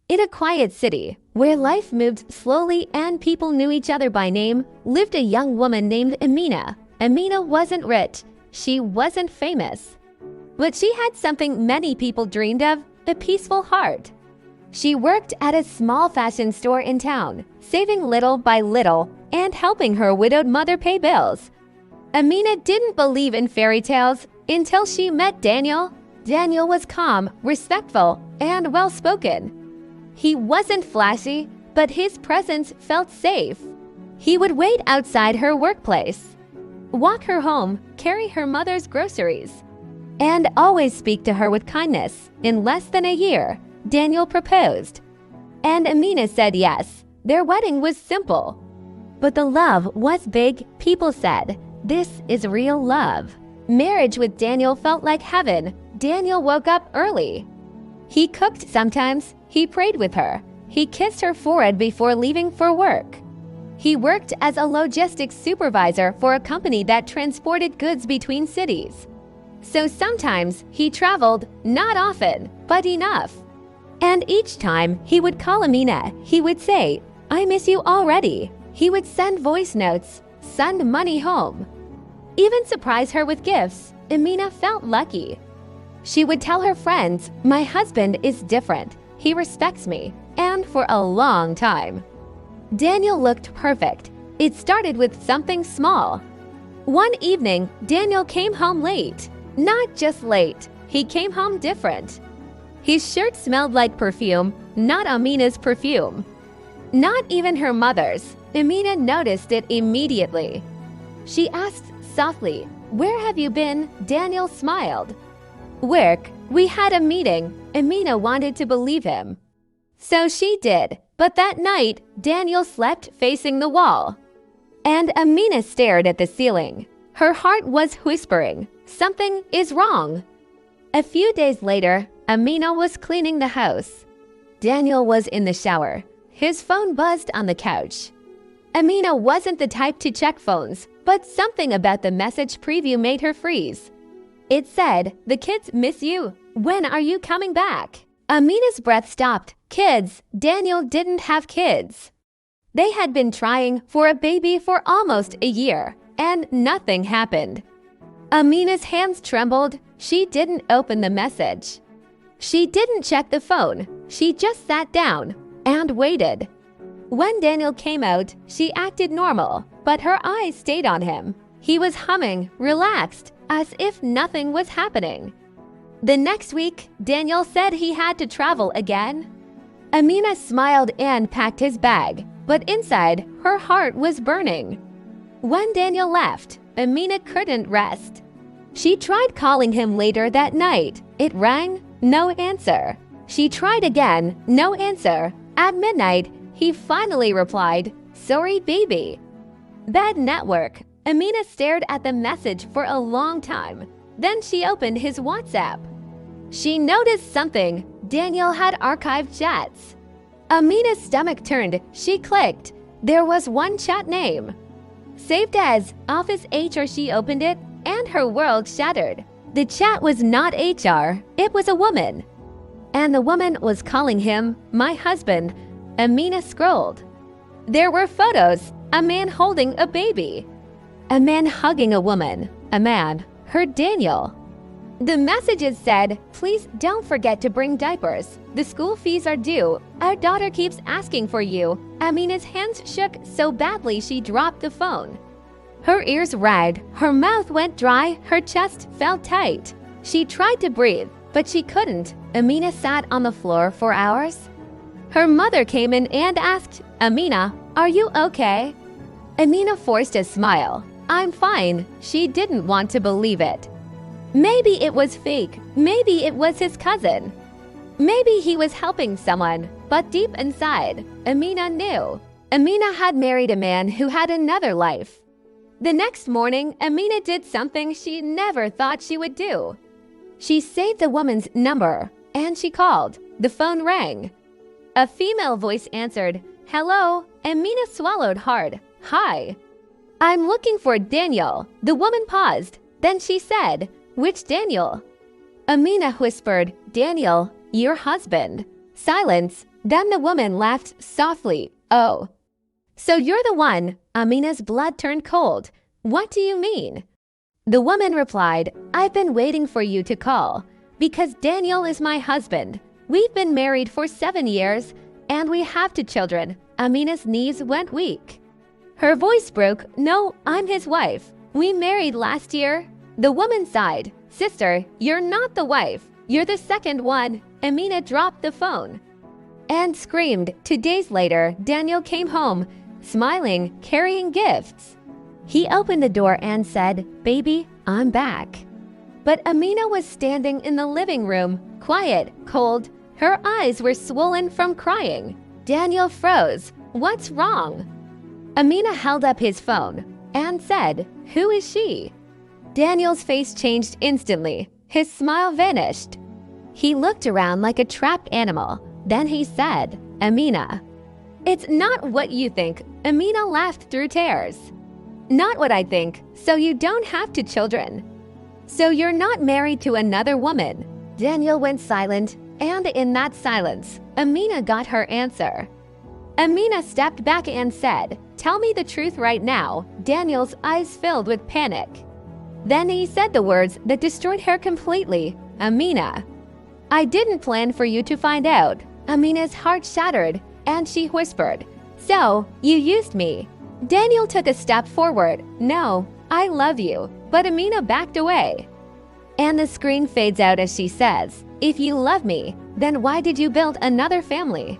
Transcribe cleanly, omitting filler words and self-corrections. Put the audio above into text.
In a quiet city, where life moved slowly and people knew each other by name, lived a young woman named Amina. Amina wasn't rich. She wasn't famous. But she had something many people dreamed of, a peaceful heart. She worked at a small fashion store in town, saving little by little and helping her widowed mother pay bills. Amina didn't believe in fairy tales until she met Daniel. Daniel was calm, respectful, and well-spoken. He wasn't flashy, but his presence felt safe. He would wait outside her workplace, walk her home, carry her mother's groceries, and always speak to her with kindness. In less than a year, Daniel proposed, and Amina said yes. Their wedding was simple, but the love was big. People said, "This is real love." Marriage with Daniel felt like heaven. Daniel woke up early. He cooked sometimes. He prayed with her. He kissed her forehead before leaving for work. He worked as a logistics supervisor for a company that transported goods between cities. So sometimes he traveled, not often, but enough. And each time he would call Amina, he would say, "I miss you already." He would send voice notes, send money home, even surprise her with gifts. Amina felt lucky. She would tell her friends, "My husband is different. He respects me." And for a long time, Daniel looked perfect. It started with something small. One evening, Daniel came home late. Not just late, he came home different. His shirt smelled like perfume, not Amina's perfume. Not even her mother's. Amina noticed it immediately. She asked softly, "Where have you been?" Daniel smiled. "Work. We had a meeting." Amina wanted to believe him. So she did. But that night, Daniel slept facing the wall. And Amina stared at the ceiling. Her heart was whispering, "Something is wrong." A few days later, Amina was cleaning the house. Daniel was in the shower. His phone buzzed on the couch. Amina wasn't the type to check phones, but something about the message preview made her freeze. It said, "The kids miss you. When are you coming back?" Amina's breath stopped. Kids. Daniel didn't have kids. They had been trying for a baby for almost a year, and nothing happened. Amina's hands trembled. She didn't open the message. She didn't check the phone. She just sat down and waited. When Daniel came out, she acted normal, but her eyes stayed on him. He was humming, relaxed, as if nothing was happening. The next week, Daniel said he had to travel again. Amina smiled and packed his bag, but inside, her heart was burning. When Daniel left, Amina couldn't rest. She tried calling him later that night. It rang, no answer. She tried again, no answer. At midnight, he finally replied, "Sorry, baby." Bad network. Amina stared at the message for a long time. Then she opened his WhatsApp. She noticed something. Daniel had archived chats. Amina's stomach turned. She clicked. There was one chat name, saved as Office HR. She opened it, and her world shattered. The chat was not HR. It was a woman. And the woman was calling him "my husband." Amina scrolled. There were photos. A man holding a baby. A man hugging a woman. A man, her Daniel. The messages said, "Please don't forget to bring diapers. The school fees are due. Our daughter keeps asking for you." Amina's hands shook so badly she dropped the phone. Her ears rang, her mouth went dry, her chest felt tight. She tried to breathe, but she couldn't. Amina sat on the floor for hours. Her mother came in and asked, "Amina, are you okay?" Amina forced a smile. "I'm fine." She didn't want to believe it. Maybe it was fake. Maybe it was his cousin. Maybe he was helping someone. But deep inside, Amina knew. Amina had married a man who had another life. The next morning, Amina did something she never thought she would do. She saved the woman's number, and she called. The phone rang. A female voice answered. "Hello." Amina swallowed hard. "Hi. I'm looking for Daniel." The woman paused. Then she said, "Which Daniel?" Amina whispered, "Daniel, your husband." Silence. Then the woman laughed softly. Oh. So you're the one. Amina's blood turned cold. What do you mean? The woman replied, I've been waiting for you to call. Because Daniel is my husband. We've been married for 7 years, and we have 2 children. Amina's knees went weak. Her voice broke. No, I'm his wife. We married last year. The woman sighed. Sister, you're not the wife. You're the second one. Amina dropped the phone and screamed. 2 days later, Daniel came home, smiling, carrying gifts. He opened the door and said, Baby, I'm back. But Amina was standing in the living room, quiet, cold. Her eyes were swollen from crying. Daniel froze. What's wrong? Amina held up his phone and said, Who is she? Daniel's face changed instantly. His smile vanished. He looked around like a trapped animal. Then he said, Amina. It's not what you think. Amina laughed through tears. Not what I think. So you don't have 2 children. So you're not married to another woman. Daniel went silent, and in that silence, Amina got her answer. Amina stepped back and said, Tell me the truth right now. Daniel's eyes filled with panic. Then he said the words that destroyed her completely. Amina. I didn't plan for you to find out. Amina's heart shattered, and she whispered, So, you used me. Daniel took a step forward. No, I love you. But Amina backed away. And the screen fades out as she says, If you love me, then why did you build another family?